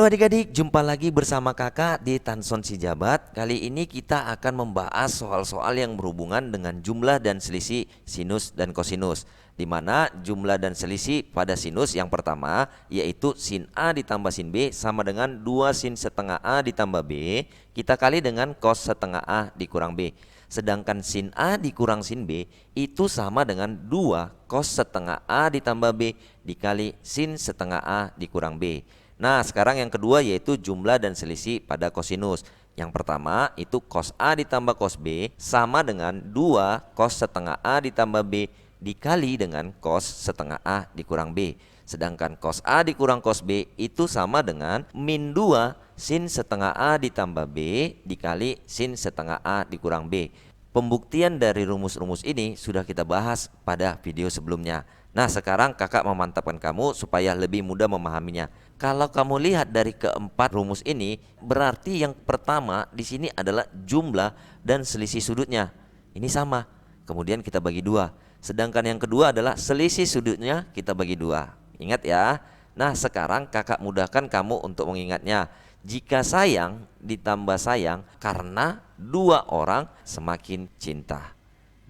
Halo adik-adik, jumpa lagi bersama kakak di Tanson Sijabat. Kali ini kita akan membahas soal-soal yang berhubungan dengan jumlah dan selisih sinus dan kosinus, di mana jumlah dan selisih pada sinus yang pertama yaitu sin A ditambah sin B sama dengan 2 sin setengah A ditambah B, kita kali dengan cos setengah A dikurang B. Sedangkan sin A dikurang sin B itu sama dengan 2 cos setengah A ditambah B dikali sin setengah A dikurang B. Nah, sekarang yang kedua yaitu jumlah dan selisih pada kosinus. Yang pertama itu cos A ditambah cos B sama dengan 2 cos setengah A ditambah B dikali dengan cos setengah A dikurang B. Sedangkan cos A dikurang cos B itu sama dengan min 2 sin setengah A ditambah B dikali sin setengah A dikurang B. Pembuktian dari rumus-rumus ini sudah kita bahas pada video sebelumnya. Nah, sekarang kakak memantapkan kamu supaya lebih mudah memahaminya. Kalau kamu lihat dari keempat rumus ini, berarti yang pertama di sini adalah jumlah dan selisih sudutnya. Ini sama. Kemudian kita bagi dua. Sedangkan yang kedua adalah selisih sudutnya kita bagi dua. Ingat ya. Nah, sekarang kakak mudahkan kamu untuk mengingatnya. Jika sayang ditambah sayang karena dua orang semakin cinta.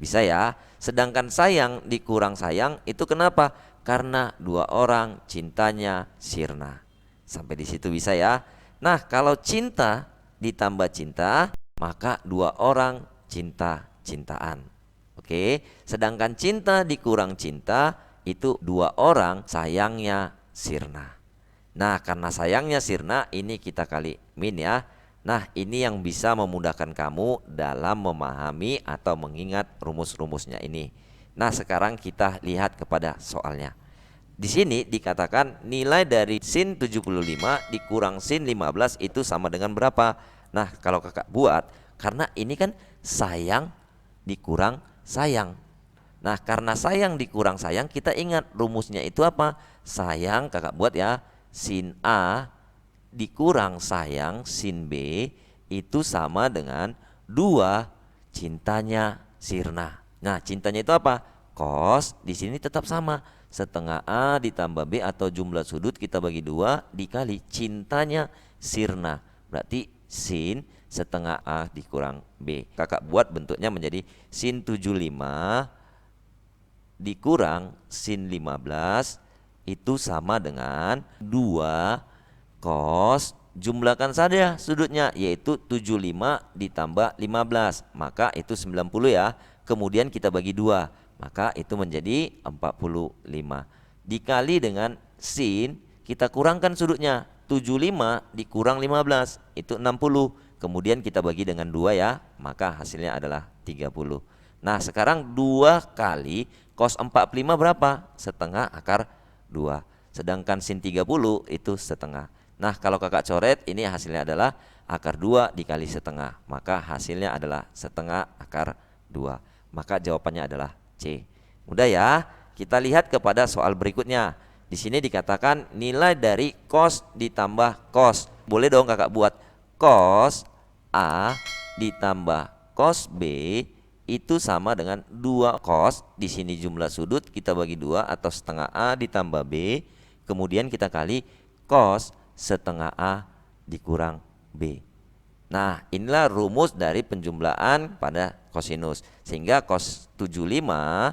Bisa ya. Sedangkan sayang dikurang sayang itu kenapa? Karena dua orang cintanya sirna. Sampai di situ bisa ya. Nah, kalau cinta ditambah cinta, maka dua orang cinta-cintaan. Oke. Sedangkan cinta dikurang cinta itu dua orang sayangnya sirna. Nah, karena sayangnya sirna ini kita kali min ya. Nah, ini yang bisa memudahkan kamu dalam memahami atau mengingat rumus-rumusnya ini. Nah, sekarang kita lihat kepada soalnya. Di sini dikatakan nilai dari sin 75 dikurang sin 15 itu sama dengan berapa? Nah, kalau kakak buat, karena ini kan sayang dikurang sayang. Nah, karena sayang dikurang sayang, kita ingat rumusnya itu apa? Sayang kakak buat ya, sin A dikurang sayang sin B itu sama dengan 2 cintanya sirna. Nah, cintanya itu apa? Cos di sini tetap sama, setengah A ditambah B atau jumlah sudut kita bagi 2 dikali cintanya sirna. Berarti sin setengah A dikurang B. Kakak buat bentuknya menjadi sin 75 dikurang sin 15 itu sama dengan 2 cos, jumlahkan saja sudutnya yaitu 75 ditambah 15, maka itu 90 ya. Kemudian kita bagi 2, maka itu menjadi 45. Dikali dengan sin, kita kurangkan sudutnya, 75 dikurang 15 itu 60. Kemudian kita bagi dengan 2 ya, maka hasilnya adalah 30. Nah, sekarang 2 kali cos 45 berapa? Setengah akar 2. Sedangkan sin 30 itu setengah. Nah, kalau kakak coret ini hasilnya adalah akar 2 dikali setengah. Maka hasilnya adalah setengah akar 2. Maka jawabannya adalah C. Mudah ya. Kita lihat kepada soal berikutnya. Di sini dikatakan nilai dari cos ditambah cos. Boleh dong kakak buat cos A ditambah cos B itu sama dengan 2 cos. Di sini jumlah sudut kita bagi 2 atau setengah A ditambah B. Kemudian kita kali cos setengah A dikurang B. Nah, inilah rumus dari penjumlahan pada kosinus. Sehingga cos 75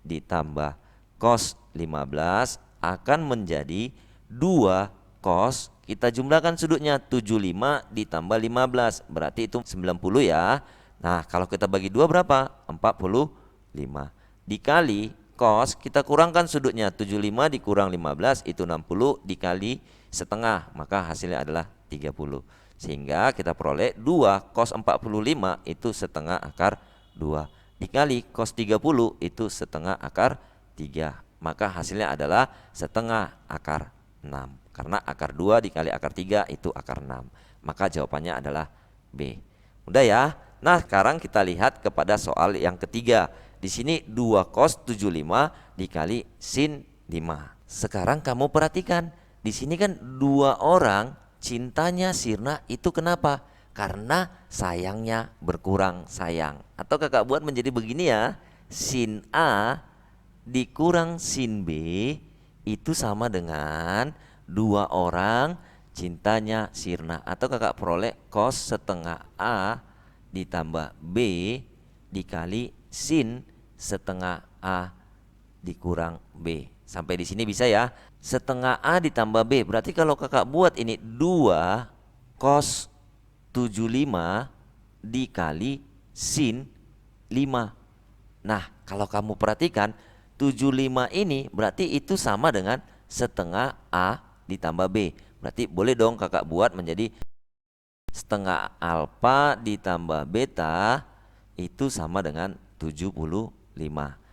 ditambah cos 15 akan menjadi 2 cos. Kita jumlahkan sudutnya 75 ditambah 15. Berarti itu 90 ya. Nah, kalau kita bagi 2 berapa? 45. Dikali cos, kita kurangkan sudutnya, 75 dikurang 15 itu 60 dikali setengah, maka hasilnya adalah 30. Sehingga kita peroleh 2 cos 45 itu setengah akar 2 dikali cos 30 itu setengah akar 3, maka hasilnya adalah setengah akar 6. Karena akar 2 dikali akar 3 itu akar 6. Maka jawabannya adalah B. Udah ya. Nah, sekarang kita lihat kepada soal yang ketiga. Di sini 2 cos 75 dikali sin 5. Sekarang kamu perhatikan, di sini kan dua orang cintanya sirna itu kenapa? Karena sayangnya berkurang sayang. Atau kakak buat menjadi begini ya. Sin A dikurang sin B itu sama dengan dua orang cintanya Sirna. Atau kakak peroleh cos setengah A ditambah B dikali sin setengah A dikurang B. Sampai di sini bisa ya. Setengah A ditambah B. Berarti kalau kakak buat ini 2 cos 75 dikali sin 5. Nah, kalau kamu perhatikan 75 ini berarti itu sama dengan setengah A ditambah B. Berarti boleh dong kakak buat menjadi setengah alfa ditambah beta itu sama dengan 75.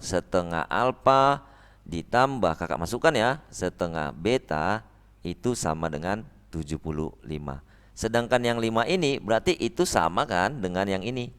Setengah alfa ditambah, kakak masukkan ya, setengah beta itu sama dengan 75. Sedangkan yang 5 ini berarti itu sama kan dengan yang ini.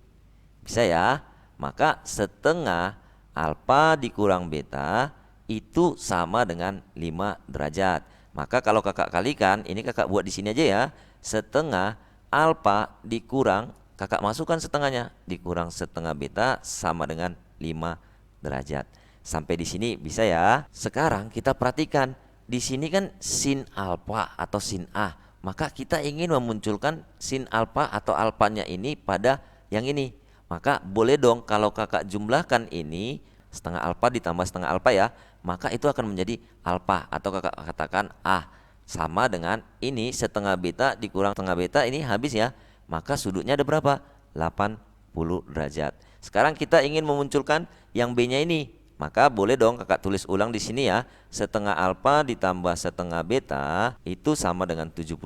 Bisa ya? Maka setengah alfa dikurang beta itu sama dengan 5 derajat. Maka kalau kakak kalikan, ini kakak buat di sini aja ya. Setengah alfa dikurang, kakak masukkan setengahnya, dikurang setengah beta sama dengan 5 derajat. Sampai di sini bisa ya. Sekarang kita perhatikan, di sini kan sin alfa atau sin A. Maka kita ingin memunculkan sin alfa atau alfanya ini pada yang ini. Maka boleh dong kalau kakak jumlahkan ini setengah alfa ditambah setengah alfa ya, maka itu akan menjadi alfa atau kakak katakan A sama dengan ini setengah beta dikurang setengah beta, ini habis ya. Maka sudutnya ada berapa? 80 derajat. Sekarang kita ingin memunculkan yang B-nya ini. Maka boleh dong kakak tulis ulang di sini ya. Setengah alfa ditambah setengah beta itu sama dengan 75.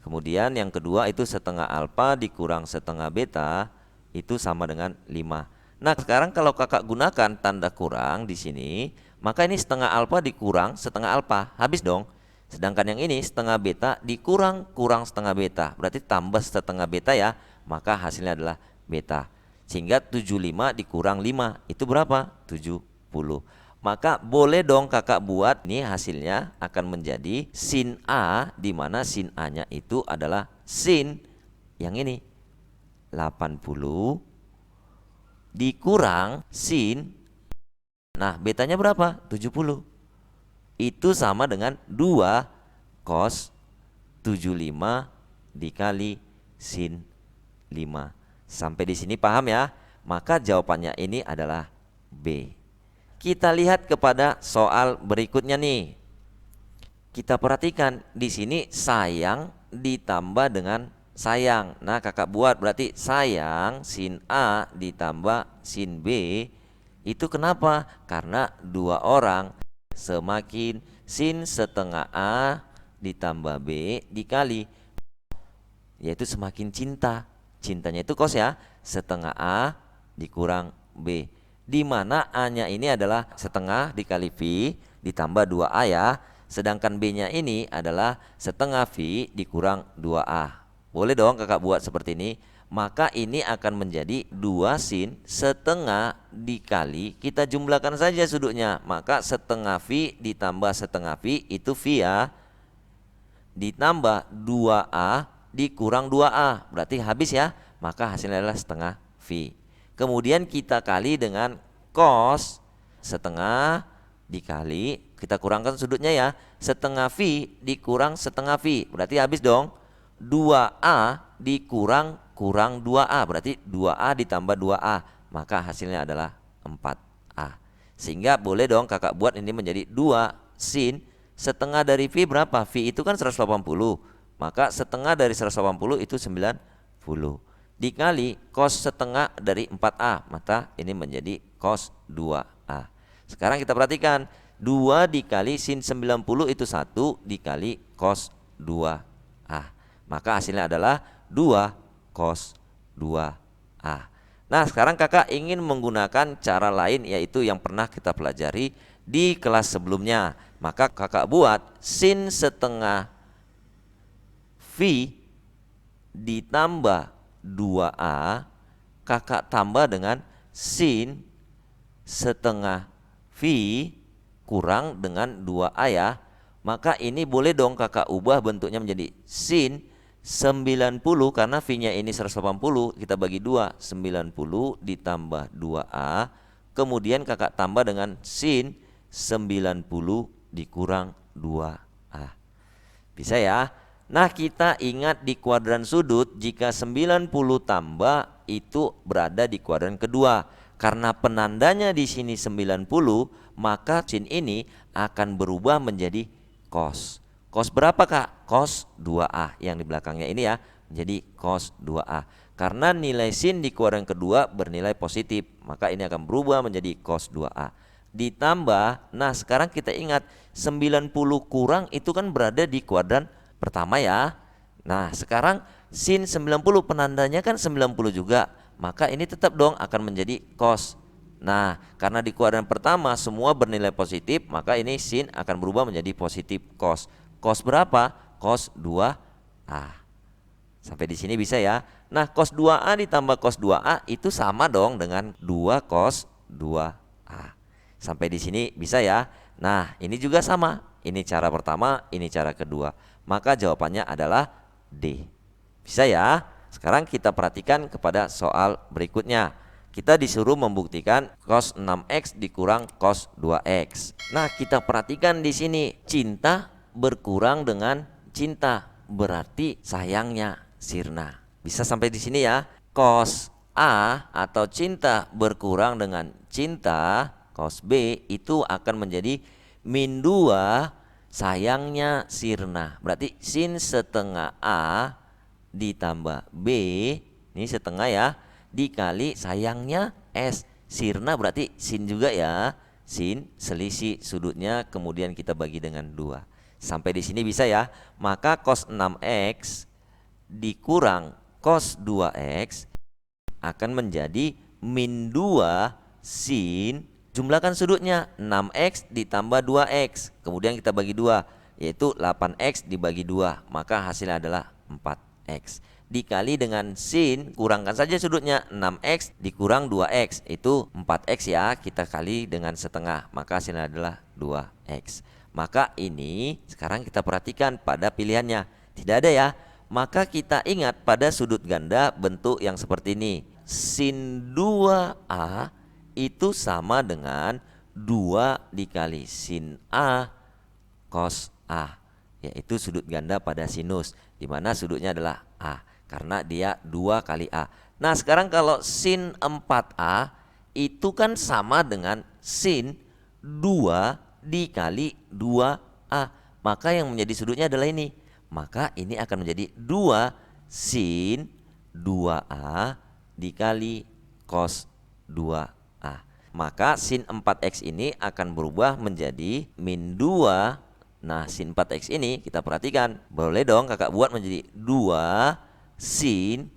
Kemudian yang kedua itu setengah alfa dikurang setengah beta itu sama dengan 5. Nah, sekarang kalau kakak gunakan tanda kurang di sini, maka ini setengah alfa dikurang setengah alfa, habis dong. Sedangkan yang ini setengah beta dikurang setengah beta, berarti tambah setengah beta ya, maka hasilnya adalah beta. Sehingga 75 dikurang 5 itu berapa? 70. Maka boleh dong kakak buat, ini hasilnya akan menjadi sin A, di mana sin A-nya itu adalah sin yang ini 80 dikurang sin, nah betanya berapa? 70. Itu sama dengan 2 cos 75 dikali sin 5. Sampai di sini paham ya? Maka jawabannya ini adalah B. Kita lihat kepada soal berikutnya nih. Kita perhatikan di sini sayang ditambah dengan sayang. Nah, kakak buat berarti sayang sin A ditambah sin B itu kenapa? Karena dua orang semakin sin setengah A ditambah B dikali, yaitu semakin cinta. Cintanya itu cos ya, setengah A dikurang B, di mana A-nya ini adalah setengah dikali V ditambah 2A ya. Sedangkan B-nya ini adalah setengah V dikurang 2A. Boleh dong kakak buat seperti ini. Maka ini akan menjadi 2 sin setengah dikali, kita jumlahkan saja sudutnya. Maka setengah V ditambah setengah V itu V ya, ditambah 2A dikurang 2A, berarti habis ya. Maka hasilnya adalah setengah V. Kemudian kita kali dengan cos setengah dikali, kita kurangkan sudutnya ya, setengah V dikurang setengah V, berarti habis dong. 2A dikurang 2A, berarti 2A ditambah 2A, maka hasilnya adalah 4A. Sehingga boleh dong kakak buat ini menjadi 2 sin setengah dari V berapa? V itu kan 180, maka setengah dari 180 itu 90 dikali cos setengah dari 4A, maka ini menjadi cos 2A. Sekarang kita perhatikan, 2 dikali sin 90 itu 1 dikali cos 2A, maka hasilnya adalah 2 cos 2A. Nah, sekarang kakak ingin menggunakan cara lain, yaitu yang pernah kita pelajari di kelas sebelumnya. Maka kakak buat sin setengah V ditambah 2A, kakak tambah dengan sin setengah V kurang dengan 2A ya. Maka ini boleh dong kakak ubah bentuknya menjadi sin 90, karena V-nya ini 180, kita bagi 2, 90 ditambah 2A. Kemudian kakak tambah dengan sin 90 dikurang 2A. Bisa ya? Nah, kita ingat di kuadran sudut jika 90 tambah itu berada di kuadran kedua. Karena penandanya di sini 90, maka sin ini akan berubah menjadi cos. Cos berapa, Kak? Cos 2A yang di belakangnya ini ya. Jadi cos 2A. Karena nilai sin di kuadran kedua bernilai positif, maka ini akan berubah menjadi cos 2A. Ditambah, nah sekarang kita ingat 90 kurang itu kan berada di kuadran pertama ya. Nah sekarang sin 90 penandanya kan 90 juga, maka ini tetap dong akan menjadi cos. Nah karena di kuadran pertama semua bernilai positif, maka ini sin akan berubah menjadi positif cos. Cos berapa? Cos 2A. Sampai di sini bisa ya. Nah cos 2A ditambah cos 2A itu sama dong dengan 2 cos 2A. Sampai di sini bisa ya. Nah ini juga sama. Ini cara pertama, ini cara kedua. Maka jawabannya adalah D. Bisa ya. Sekarang kita perhatikan kepada soal berikutnya. Kita disuruh membuktikan cos 6x dikurang cos 2x. Nah kita perhatikan di sini, cinta berkurang dengan cinta, berarti sayangnya sirna. Bisa sampai di sini ya. Cos A atau cinta berkurang dengan cinta, cos B itu akan menjadi min 2 sayangnya sirna. Berarti sin setengah A ditambah B, ini setengah ya, dikali sayangnya S. Sirna berarti sin juga ya. Sin selisih sudutnya kemudian kita bagi dengan 2. Sampai di sini bisa ya. Maka cos 6x dikurang cos 2x akan menjadi min 2 sin, jumlahkan sudutnya 6x ditambah 2x, kemudian kita bagi 2, yaitu 8x dibagi 2, maka hasilnya adalah 4x. Dikali dengan sin, kurangkan saja sudutnya, 6x dikurang 2x, itu 4x ya, kita kali dengan setengah, maka hasilnya adalah 2x. Maka ini sekarang kita perhatikan pada pilihannya, tidak ada ya. Maka kita ingat pada sudut ganda bentuk yang seperti ini. Sin 2A itu sama dengan 2 dikali sin A cos A, yaitu sudut ganda pada sinus, di mana sudutnya adalah A, karena dia 2 kali A. Nah sekarang kalau sin 4A itu kan sama dengan sin 2 dikali 2A, maka yang menjadi sudutnya adalah ini. Maka ini akan menjadi 2 sin 2A dikali cos 2A. Maka sin 4x ini akan berubah menjadi min 2. Nah sin 4x ini kita perhatikan, boleh dong kakak buat menjadi 2 sin,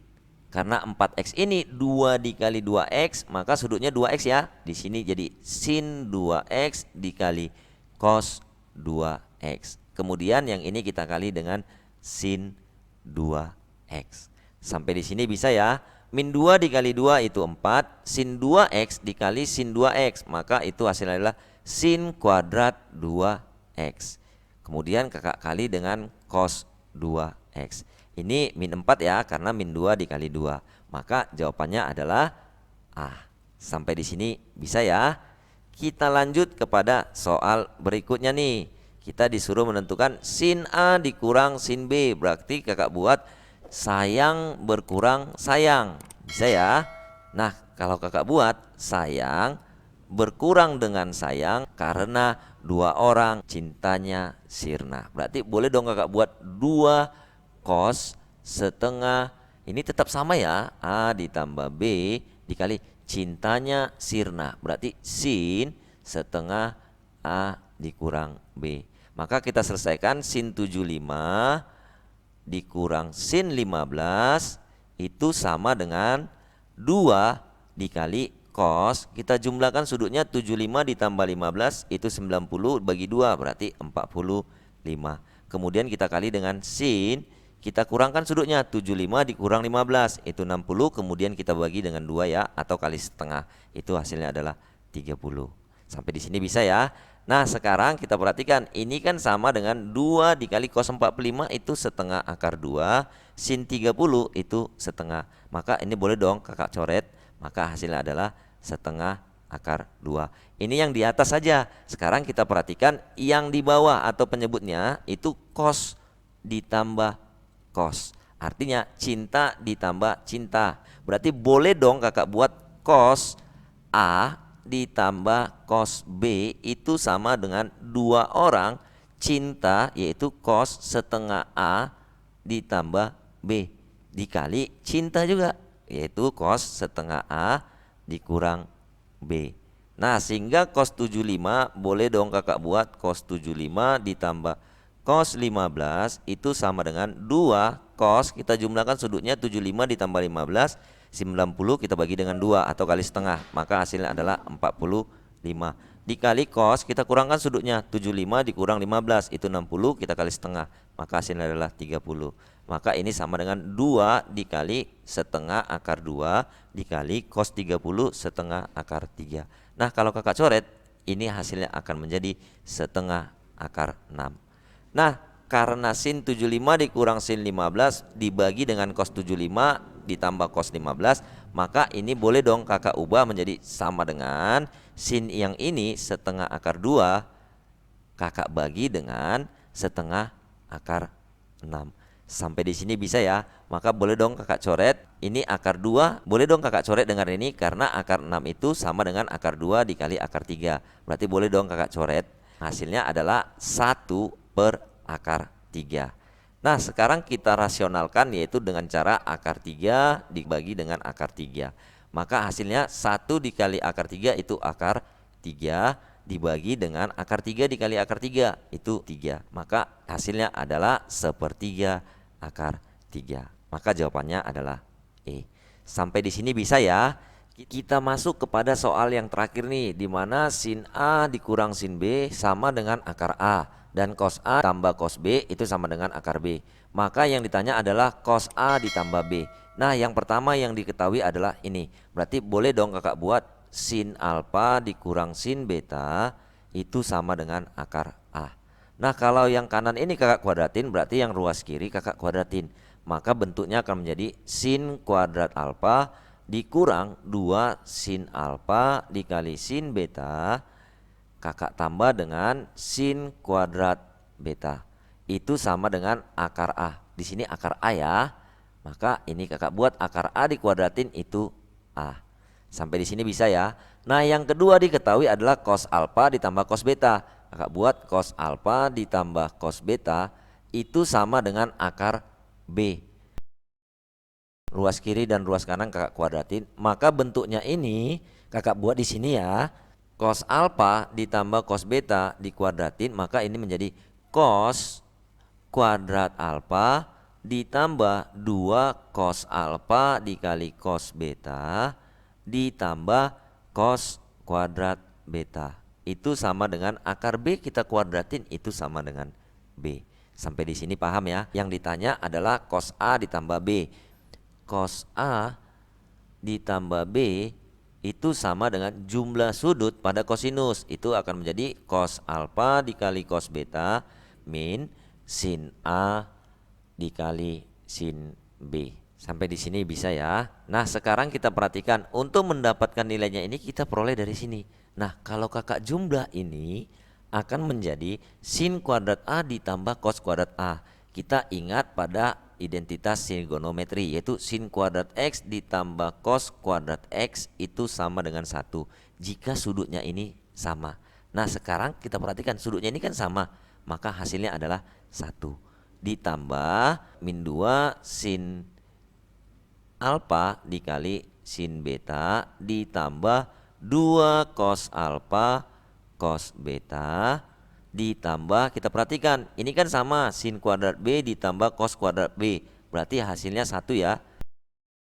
karena 4x ini 2 dikali 2x, maka sudutnya 2x ya. Di sini jadi sin 2x dikali cos 2x. Kemudian yang ini kita kali dengan sin 2x. Sampai di sini bisa ya. Min 2 dikali 2 itu 4, sin 2x dikali sin 2x, maka itu hasilnya adalah sin kuadrat 2x. Kemudian kakak kali dengan cos 2x. Ini min 4 ya, karena min 2 dikali 2. Maka jawabannya adalah A. Sampai di sini bisa ya. Kita lanjut kepada soal berikutnya nih. Kita disuruh menentukan sin A dikurang sin B. Berarti kakak buat sayang berkurang sayang. Bisa ya. Nah kalau kakak buat sayang berkurang dengan sayang karena 2 orang cintanya sirna. Berarti boleh dong kakak buat 2 cos setengah. Ini tetap sama ya. A ditambah B dikali cintanya sirna. Berarti sin setengah A dikurang B. Maka kita selesaikan sin 75 dikurang sin 15 itu sama dengan 2 dikali cos. Kita jumlahkan sudutnya 75 ditambah 15 itu 90 bagi 2 berarti 45. Kemudian kita kali dengan sin, kita kurangkan sudutnya 75 dikurang 15 itu 60, kemudian kita bagi dengan 2 ya, atau kali setengah, itu hasilnya adalah 30. Sampai di sini bisa ya. Nah sekarang kita perhatikan, ini kan sama dengan 2 dikali cos 45 itu setengah akar 2, sin 30 itu setengah. Maka ini boleh dong kakak coret, maka hasilnya adalah setengah akar 2. Ini yang di atas saja. Sekarang kita perhatikan yang di bawah atau penyebutnya itu cos ditambah cos. Artinya cinta ditambah cinta. Berarti boleh dong kakak buat cos A ditambah cos B itu sama dengan 2 orang cinta, yaitu cos setengah A ditambah B dikali cinta juga, yaitu cos setengah A dikurang B. Nah, sehingga cos 75 boleh dong kakak buat cos 75 ditambah cos 15 itu sama dengan 2 cos, kita jumlahkan sudutnya 75 ditambah 15, 90 kita bagi dengan 2 atau kali setengah, maka hasilnya adalah 45. Dikali cos, kita kurangkan sudutnya 75 dikurang 15 itu 60, kita kali setengah, maka hasilnya adalah 30. Maka ini sama dengan 2 dikali setengah akar 2 dikali cos 30 setengah akar 3. Nah, kalau kakak coret, ini hasilnya akan menjadi setengah akar 6. Nah, karena sin 75 dikurang sin 15 dibagi dengan cos 75 ditambah cos 15, maka ini boleh dong kakak ubah menjadi sama dengan sin yang ini setengah akar 2 kakak bagi dengan setengah akar 6. Sampai di sini bisa ya. Maka boleh dong kakak coret ini akar 2, boleh dong kakak coret dengan ini karena akar 6 itu sama dengan akar 2 dikali akar 3. Berarti boleh dong kakak coret. Hasilnya adalah 1 per akar 3. Nah, sekarang kita rasionalkan, yaitu dengan cara akar 3 dibagi dengan akar 3. Maka hasilnya 1 dikali akar 3 itu akar 3 dibagi dengan akar 3 dikali akar 3 itu 3. Maka hasilnya adalah 1/3 akar 3. Maka jawabannya adalah E. Sampai di sini bisa ya. Kita masuk kepada soal yang terakhir nih, di mana sin A dikurang sin B sama dengan akar A dan cos A tambah cos B itu sama dengan akar B. Maka yang ditanya adalah cos A ditambah B. Nah, yang pertama yang diketahui adalah ini. Berarti boleh dong kakak buat sin alfa dikurang sin beta itu sama dengan akar A. Nah, kalau yang kanan ini kakak kuadratin, berarti yang ruas kiri kakak kuadratin. Maka bentuknya akan menjadi sin kuadrat alfa dikurang 2 sin alfa dikali sin beta kakak tambah dengan sin kuadrat beta. Itu sama dengan akar A. Di sini akar A ya. Maka ini kakak buat akar A dikuadratin itu A. Sampai di sini bisa ya. Nah, yang kedua diketahui adalah cos alfa ditambah cos beta. Kakak buat cos alfa ditambah cos beta itu sama dengan akar B. Ruas kiri dan ruas kanan kakak kuadratin. Maka bentuknya ini kakak buat di sini ya. Cos alfa ditambah cos beta dikuadratin, maka ini menjadi cos kuadrat alfa ditambah 2 cos alfa dikali cos beta ditambah cos kuadrat beta. Itu sama dengan akar B kita kuadratin itu sama dengan B. Sampai di sini paham ya? Yang ditanya adalah cos A ditambah B. Cos A ditambah B itu sama dengan jumlah sudut pada kosinus. Itu akan menjadi cos alfa dikali cos beta min sin A dikali sin B. Sampai di sini bisa ya. Nah, sekarang kita perhatikan untuk mendapatkan nilainya ini kita peroleh dari sini. Nah, kalau kakak jumlah ini akan menjadi sin kuadrat A ditambah cos kuadrat A. Kita ingat pada identitas trigonometri, yaitu sin kuadrat X ditambah cos kuadrat X itu sama dengan 1 jika sudutnya ini sama. Nah, sekarang kita perhatikan sudutnya ini kan sama, maka hasilnya adalah 1 ditambah min 2 sin alfa dikali sin beta ditambah 2 cos alfa cos beta ditambah, kita perhatikan ini kan sama sin kuadrat B ditambah cos kuadrat B, berarti hasilnya 1 ya,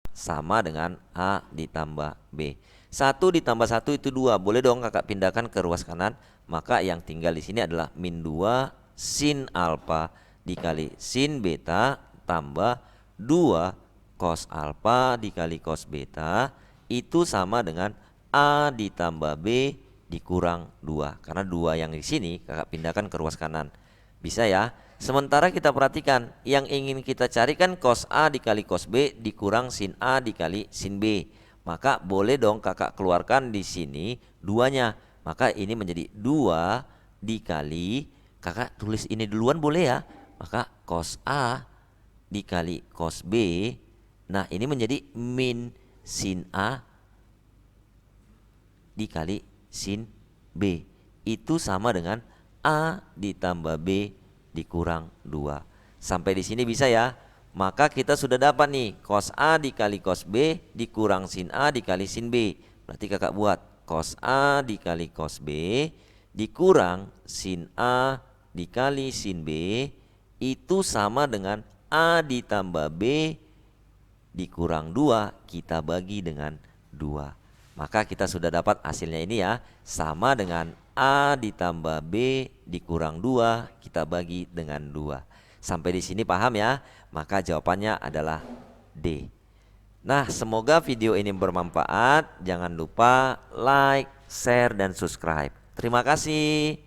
sama dengan A ditambah B. 1 ditambah 1 itu 2, boleh dong kakak pindahkan ke ruas kanan, maka yang tinggal di sini adalah min 2 sin alfa dikali sin beta tambah 2 cos alfa dikali cos beta itu sama dengan A ditambah B dikurang 2. Karena 2 yang di sini kakak pindahkan ke ruas kanan. Bisa ya. Sementara kita perhatikan yang ingin kita cari kan cos A dikali cos B dikurang sin A dikali sin B. Maka boleh dong kakak keluarkan di sini 2-nya. Maka ini menjadi 2 dikali, kakak tulis ini duluan boleh ya. Maka cos A dikali cos B, nah ini menjadi min sin A dikali sin B. Itu sama dengan A ditambah B dikurang 2. Sampai di sini bisa ya. Maka kita sudah dapat nih cos A dikali cos B dikurang sin A dikali sin B. Berarti kakak buat cos A dikali cos B dikurang sin A dikali sin B itu sama dengan A ditambah B dikurang 2 kita bagi dengan 2. Maka kita sudah dapat hasilnya ini ya, sama dengan A ditambah B dikurang 2 kita bagi dengan 2. Sampai di sini paham ya? Maka jawabannya adalah D. Nah, semoga video ini bermanfaat. Jangan lupa like, share, dan subscribe. Terima kasih.